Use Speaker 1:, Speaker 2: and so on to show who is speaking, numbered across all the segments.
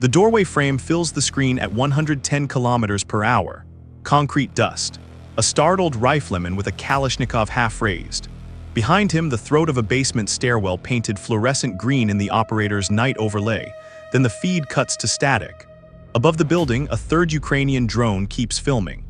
Speaker 1: The doorway frame fills the screen at 110 kilometers per hour. Concrete dust. A startled rifleman with a Kalashnikov half raised. Behind him, the throat of a basement stairwell painted fluorescent green in the operator's night overlay. Then the feed cuts to static. Above the building, a third Ukrainian drone keeps filming.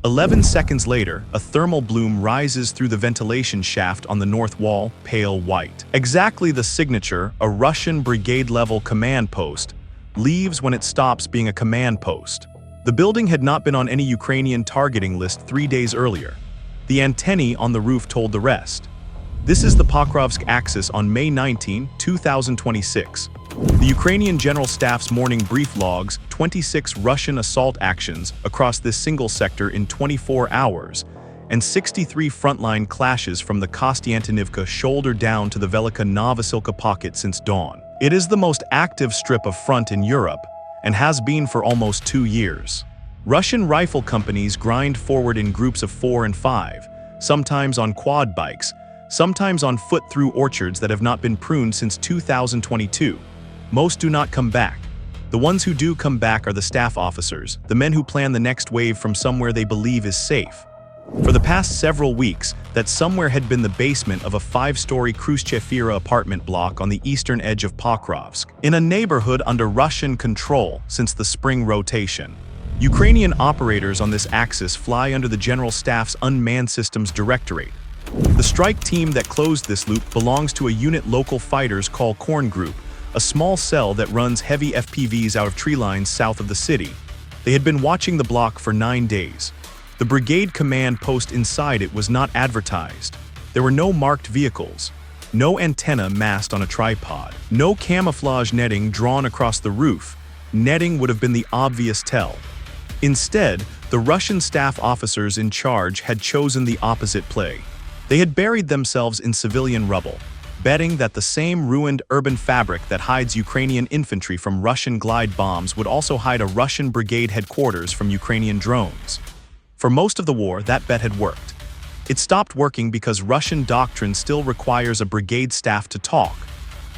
Speaker 1: 11 seconds later, a thermal bloom rises through the ventilation shaft on the north wall, pale white. Exactly the signature, a Russian brigade-level command post, leaves when it stops being a command post. The building had not been on any Ukrainian targeting list 3 days earlier. The antennae on the roof told the rest. This is the Pokrovsk axis on May 19, 2026. The Ukrainian General Staff's morning brief logs 26 Russian assault actions across this single sector in 24 hours, and 63 frontline clashes from the Kostiantynivka shoulder down to the Velika Novosilka pocket since dawn. It is the most active strip of front in Europe, and has been for almost 2 years. Russian rifle companies grind forward in groups of 4 and 5, sometimes on quad bikes, sometimes on foot through orchards that have not been pruned since 2022. Most do not come back. The ones who do come back are the staff officers, the men who plan the next wave from somewhere they believe is safe. For the past several weeks, that somewhere had been the basement of a 5-story Khrushchev-era apartment block on the eastern edge of Pokrovsk, in a neighborhood under Russian control since the spring rotation. Ukrainian operators on this axis fly under the General Staff's Unmanned Systems Directorate. The strike team that closed this loop belongs to a unit local fighters call Korn Group, a small cell that runs heavy FPVs out of tree lines south of the city. They had been watching the block for 9 days. The brigade command post inside it was not advertised. There were no marked vehicles, no antenna mast on a tripod, no camouflage netting drawn across the roof. Netting would have been the obvious tell. Instead, the Russian staff officers in charge had chosen the opposite play. They had buried themselves in civilian rubble, betting that the same ruined urban fabric that hides Ukrainian infantry from Russian glide bombs would also hide a Russian brigade headquarters from Ukrainian drones. For most of the war, that bet had worked. It stopped working because Russian doctrine still requires a brigade staff to talk.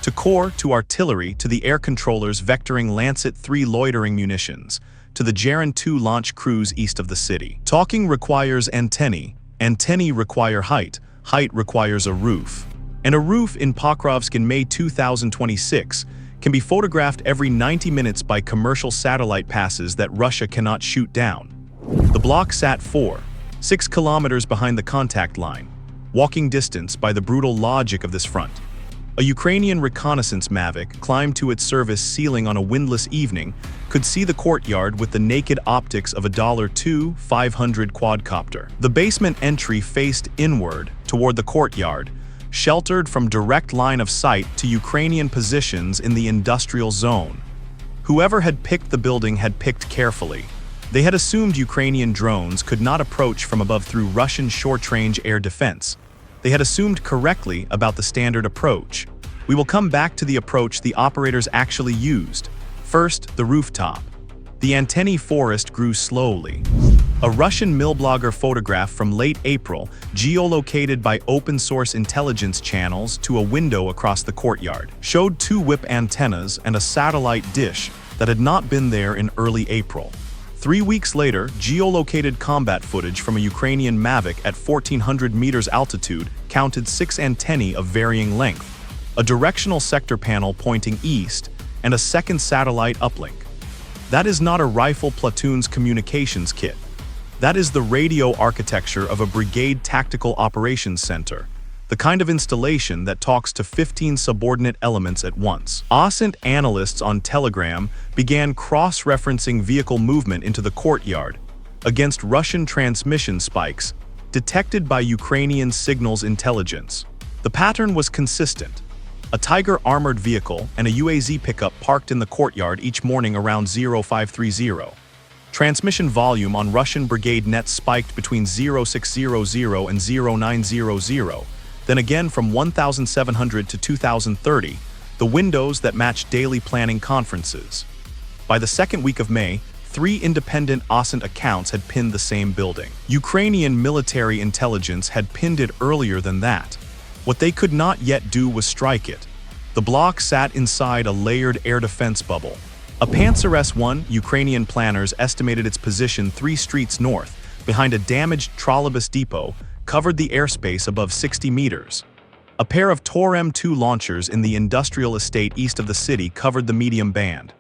Speaker 1: To corps, to artillery, to the air controllers vectoring Lancet 3 loitering munitions, to the Jaran 2 launch crews east of the city. Talking requires antennae, antennae require height, height requires a roof. And a roof in Pokrovsk in May 2026 can be photographed every 90 minutes by commercial satellite passes that Russia cannot shoot down. The block sat 6 kilometers behind the contact line, walking distance by the brutal logic of this front. A Ukrainian reconnaissance Mavic climbed to its service ceiling on a windless evening could see the courtyard with the naked optics of a $2,500 quadcopter. The basement entry faced inward toward the courtyard, sheltered from direct line of sight to Ukrainian positions in the industrial zone. Whoever had picked the building had picked carefully. They had assumed Ukrainian drones could not approach from above through Russian short-range air defense. They had assumed correctly about the standard approach. We will come back to the approach the operators actually used. First, the rooftop. The antennae forest grew slowly. A Russian millblogger photograph from late April, geolocated by open-source intelligence channels to a window across the courtyard, showed 2 whip antennas and a satellite dish that had not been there in early April. 3 weeks later, geolocated combat footage from a Ukrainian Mavic at 1,400 meters altitude counted 6 antennae of varying length, a directional sector panel pointing east, and a second satellite uplink. That is not a rifle platoon's communications kit. That is the radio architecture of a brigade tactical operations center, the kind of installation that talks to 15 subordinate elements at once. OSINT analysts on Telegram began cross-referencing vehicle movement into the courtyard against Russian transmission spikes detected by Ukrainian signals intelligence. The pattern was consistent. A Tiger armored vehicle and a UAZ pickup parked in the courtyard each morning around 0530. Transmission volume on Russian brigade nets spiked between 0600 and 0900, then again from 1700 to 2030, the windows that match daily planning conferences. By the second week of May, 3 independent OSINT accounts had pinned the same building. Ukrainian military intelligence had pinned it earlier than that. What they could not yet do was strike it. The block sat inside a layered air defense bubble, A Panzer S-1 Ukrainian planners estimated its position 3 streets north, behind a damaged trolleybus depot, covered the airspace above 60 meters. A pair of Tor M2 launchers in the industrial estate east of the city covered the medium band.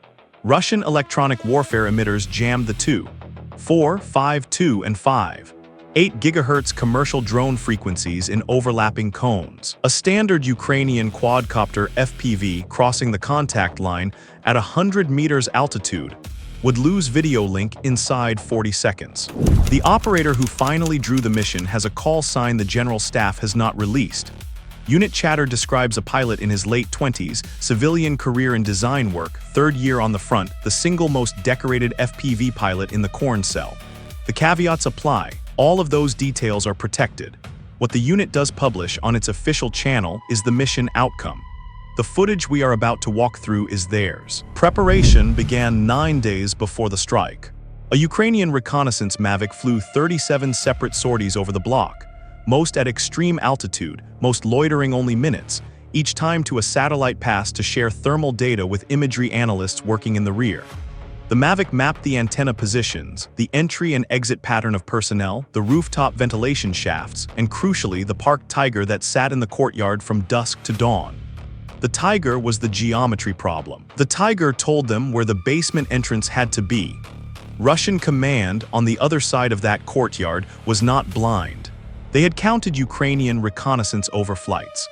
Speaker 1: Russian electronic warfare emitters jammed the 2, 4, 5, 2, and 5. 8 GHz commercial drone frequencies in overlapping cones. A standard Ukrainian quadcopter FPV crossing the contact line at 100 meters altitude would lose video link inside 40 seconds. The operator who finally drew the mission has a call sign the general staff has not released. Unit chatter describes a pilot in his late 20s, civilian career in design work, 3rd year on the front, the single most decorated FPV pilot in the corn cell. The caveats apply. All of those details are protected. What the unit does publish on its official channel is the mission outcome. The footage we are about to walk through is theirs. Preparation began 9 days before the strike. A Ukrainian reconnaissance Mavic flew 37 separate sorties over the block, most at extreme altitude, most loitering only minutes, each time to a satellite pass to share thermal data with imagery analysts working in the rear. The Mavic mapped the antenna positions, the entry and exit pattern of personnel, the rooftop ventilation shafts, and crucially the parked Tiger that sat in the courtyard from dusk to dawn. The Tiger was the geometry problem. The Tiger told them where the basement entrance had to be. Russian command on the other side of that courtyard was not blind. They had counted Ukrainian reconnaissance overflights.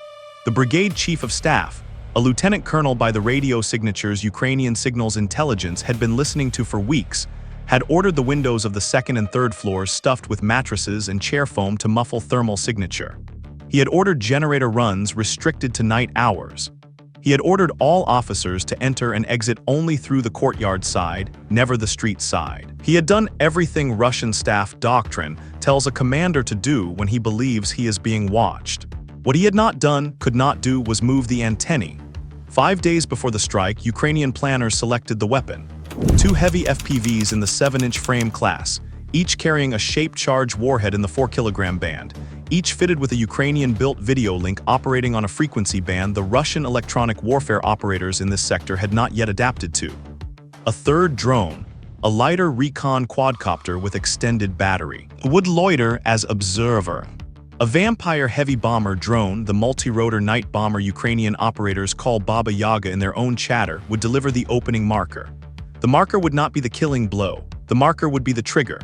Speaker 1: The brigade chief of staff, a lieutenant colonel by the radio signatures Ukrainian signals intelligence had been listening to for weeks, had ordered the windows of the 2nd and 3rd floors stuffed with mattresses and chair foam to muffle thermal signature. He had ordered generator runs restricted to night hours. He had ordered all officers to enter and exit only through the courtyard side, never the street side. He had done everything Russian staff doctrine tells a commander to do when he believes he is being watched. What he had not done, could not do, was move the antennae. 5 days before the strike, Ukrainian planners selected the weapon. 2 heavy FPVs in the 7-inch frame class, each carrying a shape-charged warhead in the 4-kilogram band, each fitted with a Ukrainian-built video link operating on a frequency band the Russian electronic warfare operators in this sector had not yet adapted to. A 3rd drone, a lighter recon quadcopter with extended battery, would loiter as observer. A Vampire heavy bomber drone, the multi-rotor night bomber Ukrainian operators call Baba Yaga in their own chatter, would deliver the opening marker. The marker would not be the killing blow. The marker would be the trigger.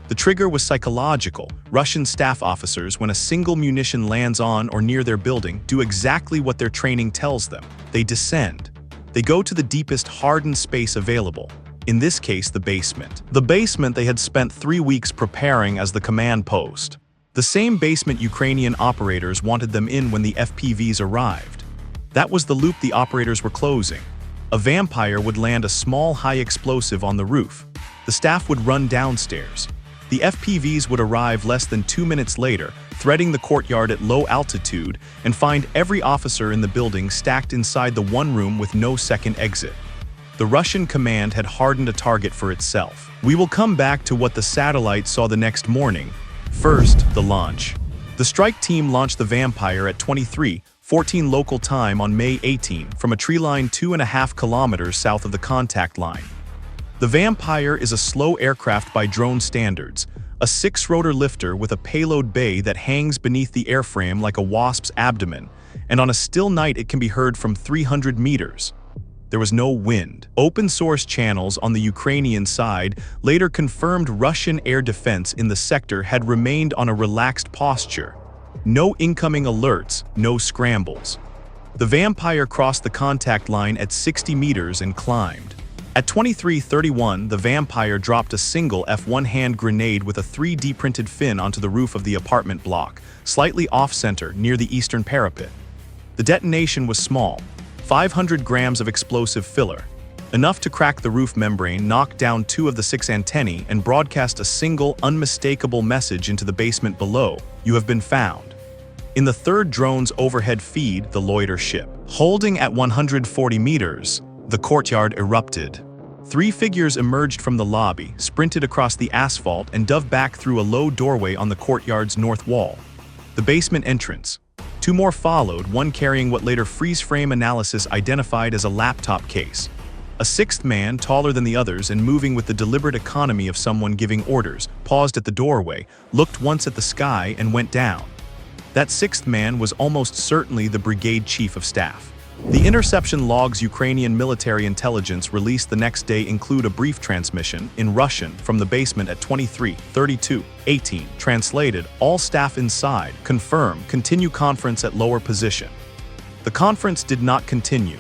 Speaker 1: The trigger was psychological. Russian staff officers, when a single munition lands on or near their building, do exactly what their training tells them. They descend. They go to the deepest hardened space available. In this case, the basement. The basement they had spent 3 weeks preparing as the command post. The same basement Ukrainian operators wanted them in when the FPVs arrived. That was the loop the operators were closing. A Vampire would land a small high explosive on the roof. The staff would run downstairs. The FPVs would arrive less than 2 minutes later, threading the courtyard at low altitude, and find every officer in the building stacked inside the one room with no second exit. The Russian command had hardened a target for itself. We will come back to what the satellite saw the next morning. First, the launch. The strike team launched the Vampire at 23:14 local time on May 18 from a tree line 2.5 kilometers south of the contact line. The Vampire is a slow aircraft by drone standards, a 6-rotor lifter with a payload bay that hangs beneath the airframe like a wasp's abdomen, and on a still night it can be heard from 300 meters. There was no wind. Open-source channels on the Ukrainian side later confirmed Russian air defense in the sector had remained on a relaxed posture. No incoming alerts, no scrambles. The Vampire crossed the contact line at 60 meters and climbed. At 23:31, the Vampire dropped a single F1 hand grenade with a 3D printed fin onto the roof of the apartment block, slightly off-center near the eastern parapet. The detonation was small, 500 grams of explosive filler, enough to crack the roof membrane, knock down 2 of the 6 antennae, and broadcast a single, unmistakable message into the basement below: "You have been found." In the 3rd drone's overhead feed, the loiter ship, holding at 140 meters, the courtyard erupted. 3 figures emerged from the lobby, sprinted across the asphalt, and dove back through a low doorway on the courtyard's north wall. The basement entrance. 2 more followed, one carrying what later freeze-frame analysis identified as a laptop case. A sixth man, taller than the others and moving with the deliberate economy of someone giving orders, paused at the doorway, looked once at the sky and went down. That sixth man was almost certainly the brigade chief of staff. The interception logs Ukrainian military intelligence released the next day include a brief transmission, in Russian, from the basement at 23:32:18. Translated, all staff inside, confirm, continue conference at lower position. The conference did not continue.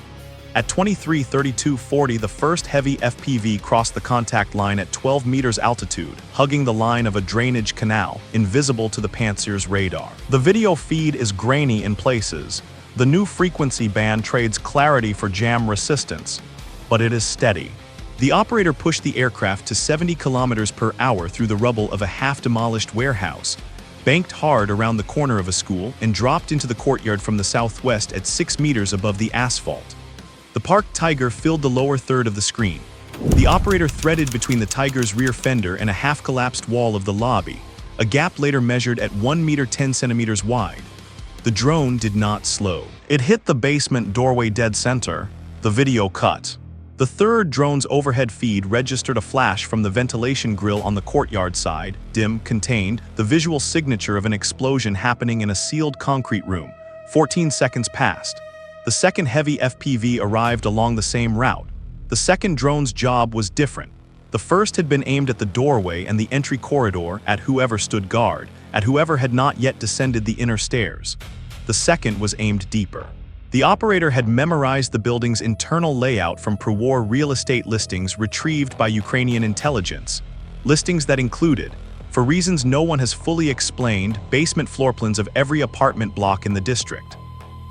Speaker 1: At 23:32:40, the first heavy FPV crossed the contact line at 12 meters altitude, hugging the line of a drainage canal, invisible to the Panzer's radar. The video feed is grainy in places. The new frequency band trades clarity for jam resistance, but it is steady. The operator pushed the aircraft to 70 kilometers per hour through the rubble of a half-demolished warehouse, banked hard around the corner of a school, and dropped into the courtyard from the southwest at 6 meters above the asphalt. The parked Tiger filled the lower third of the screen. The operator threaded between the Tiger's rear fender and a half-collapsed wall of the lobby, a gap later measured at 1 meter 10 centimeters wide. The drone did not slow. It hit the basement doorway dead center. The video cut. The third drone's overhead feed registered a flash from the ventilation grill on the courtyard side, dim, contained, the visual signature of an explosion happening in a sealed concrete room. 14 seconds passed. The second heavy FPV arrived along the same route. The second drone's job was different. The first had been aimed at the doorway and the entry corridor, at whoever stood guard, at whoever had not yet descended the inner stairs. The second was aimed deeper. The operator had memorized the building's internal layout from pre-war real estate listings retrieved by Ukrainian intelligence. Listings that included, for reasons no one has fully explained, basement floor plans of every apartment block in the district.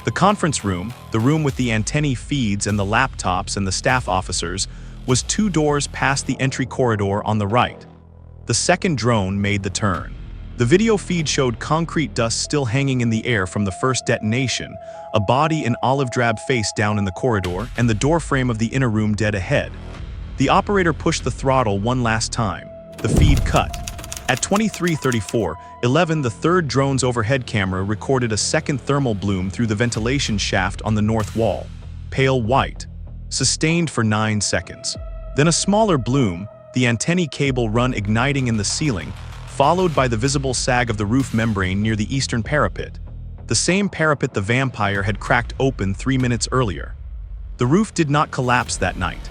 Speaker 1: The conference room, the room with the antennae feeds and the laptops and the staff officers, was 2 doors past the entry corridor on the right. The second drone made the turn. The video feed showed concrete dust still hanging in the air from the first detonation, a body in olive drab face down in the corridor, and the doorframe of the inner room dead ahead. The operator pushed the throttle one last time. The feed cut. At 23:34:11, the third drone's overhead camera recorded a second thermal bloom through the ventilation shaft on the north wall. Pale white. Sustained for 9 seconds. Then a smaller bloom, the antennae cable run igniting in the ceiling, followed by the visible sag of the roof membrane near the eastern parapet. The same parapet the vampire had cracked open 3 minutes earlier. The roof did not collapse that night.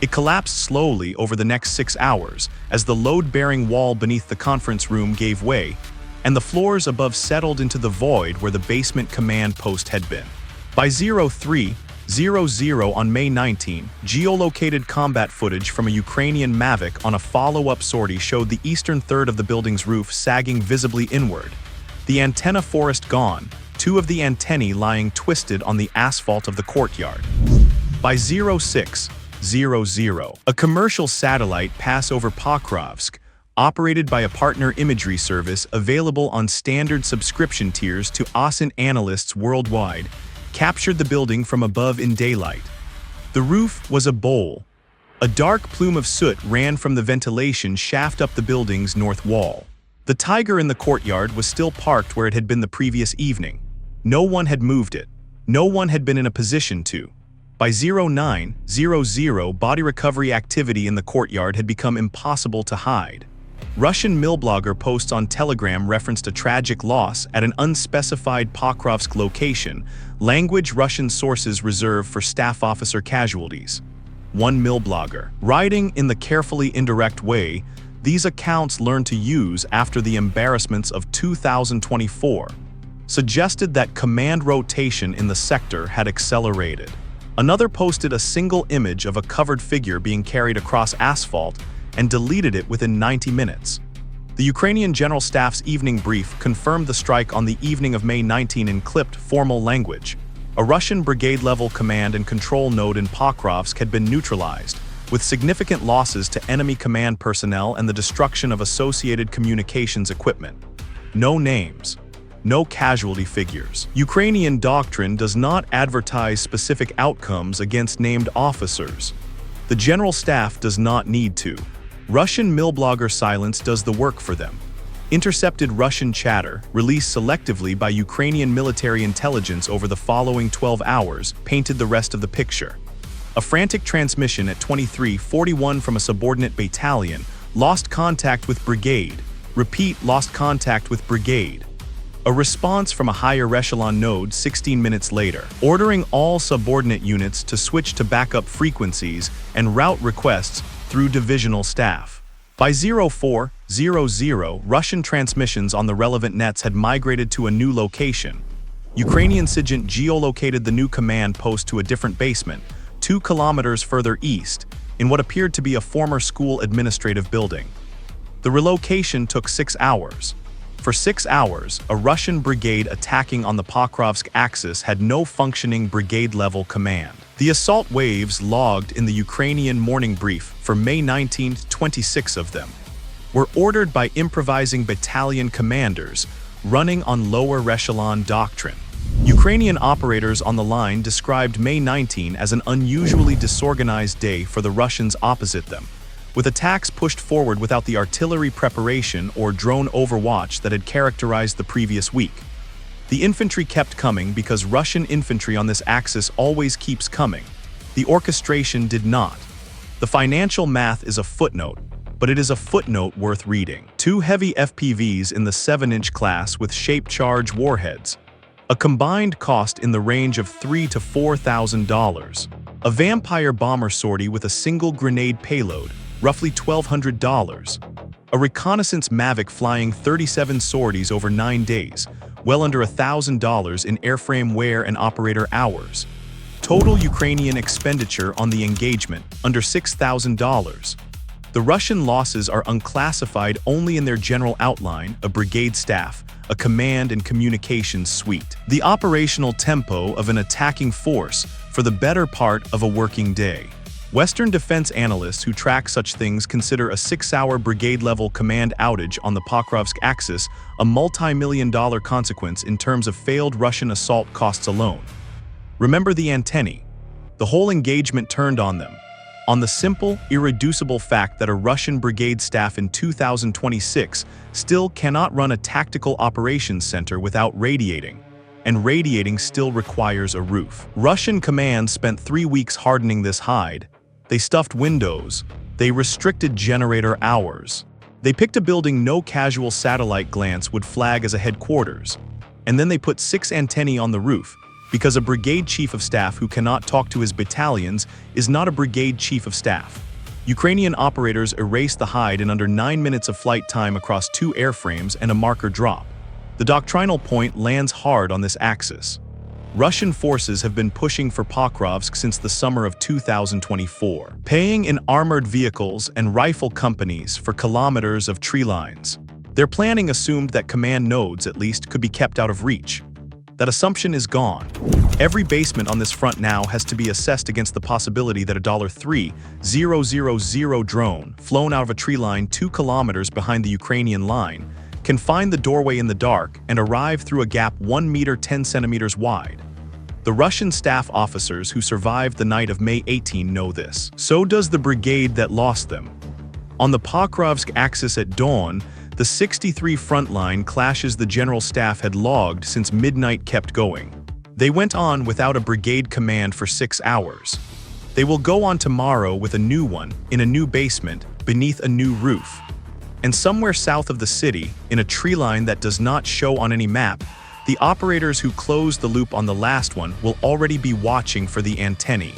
Speaker 1: It collapsed slowly over the next 6 hours as the load-bearing wall beneath the conference room gave way, and the floors above settled into the void where the basement command post had been. By 03:00 on May 19, geolocated combat footage from a Ukrainian Mavic on a follow-up sortie showed the eastern third of the building's roof sagging visibly inward. The antenna forest gone, 2 of the antennae lying twisted on the asphalt of the courtyard. By 06:00, a commercial satellite pass over Pokrovsk, operated by a partner imagery service available on standard subscription tiers to OSINT analysts worldwide, captured the building from above in daylight. The roof was a bowl. A dark plume of soot ran from the ventilation shaft up the building's north wall. The Tiger in the courtyard was still parked where it had been the previous evening. No one had moved it. No one had been in a position to. By 09:00, body recovery activity in the courtyard had become impossible to hide. Russian millblogger posts on Telegram referenced a tragic loss at an unspecified Pokrovsk location, language Russian sources reserve for staff officer casualties. One millblogger, writing in the carefully indirect way these accounts learned to use after the embarrassments of 2024, suggested that command rotation in the sector had accelerated. Another posted a single image of a covered figure being carried across asphalt and deleted it within 90 minutes. The Ukrainian General Staff's evening brief confirmed the strike on the evening of May 19 in clipped, formal language. A Russian brigade-level command and control node in Pokrovsk had been neutralized, with significant losses to enemy command personnel and the destruction of associated communications equipment. No names. No casualty figures. Ukrainian doctrine does not advertise specific outcomes against named officers. The General Staff does not need to. Russian millblogger silence does the work for them. Intercepted Russian chatter, released selectively by Ukrainian military intelligence over the following 12 hours, painted the rest of the picture. A frantic transmission at 23:41 from a subordinate battalion lost contact with Brigade. Repeat, lost contact with Brigade. A response from a higher echelon node 16 minutes later, ordering all subordinate units to switch to backup frequencies and route requests through divisional staff. By 04:00, Russian transmissions on the relevant nets had migrated to a new location. Ukrainian SIGINT geolocated the new command post to a different basement, 2 kilometers further east, in what appeared to be a former school administrative building. The relocation took 6 hours. For 6 hours, a Russian brigade attacking on the Pokrovsk axis had no functioning brigade-level command. The assault waves logged in the Ukrainian morning brief for May 19, 26 of them, were ordered by improvising battalion commanders running on lower echelon doctrine. Ukrainian operators on the line described May 19 as an unusually disorganized day for the Russians opposite them, with attacks pushed forward without the artillery preparation or drone overwatch that had characterized the previous week. The infantry kept coming because Russian infantry on this axis always keeps coming. The orchestration did not. The financial math is a footnote, but it is a footnote worth reading. 2 heavy FPVs in the 7-inch class with shape charge warheads. A combined cost in the range of $3,000 to $4,000. A Vampire bomber sortie with a single grenade payload, roughly $1,200. A reconnaissance Mavic flying 37 sorties over 9 days, well under $1,000 in airframe wear and operator hours. Total Ukrainian expenditure on the engagement, under $6,000. The Russian losses are unclassified only in their general outline, a brigade staff, a command and communications suite. The operational tempo of an attacking force for the better part of a working day. Western defense analysts who track such things consider a 6-hour brigade-level command outage on the Pokrovsk axis a multi-million-dollar consequence in terms of failed Russian assault costs alone. Remember the antennae. The whole engagement turned on them. On the simple, irreducible fact that a Russian brigade staff in 2026 still cannot run a tactical operations center without radiating, and radiating still requires a roof. Russian command spent 3 weeks hardening this hide. They stuffed windows. They restricted generator hours. They picked a building no casual satellite glance would flag as a headquarters. And then they put 6 antennae on the roof, because a brigade chief of staff who cannot talk to his battalions is not a brigade chief of staff. Ukrainian operators erased the hide in under 9 minutes of flight time across 2 airframes and a marker drop. The doctrinal point lands hard on this axis. Russian forces have been pushing for Pokrovsk since the summer of 2024, paying in armored vehicles and rifle companies for kilometers of tree lines. Their planning assumed that command nodes, at least, could be kept out of reach. That assumption is gone. Every basement on this front now has to be assessed against the possibility that a $3,000 drone, flown out of a tree line 2 kilometers behind the Ukrainian line, can find the doorway in the dark and arrive through a gap 1 meter 10 centimeters wide. The Russian staff officers who survived the night of May 18 know this. So does the brigade that lost them. On the Pokrovsk axis at dawn, the 63 frontline clashes the general staff had logged since midnight kept going. They went on without a brigade command for 6 hours. They will go on tomorrow with a new one, in a new basement, beneath a new roof. And somewhere south of the city, in a tree line that does not show on any map, the operators who closed the loop on the last one will already be watching for the antennae.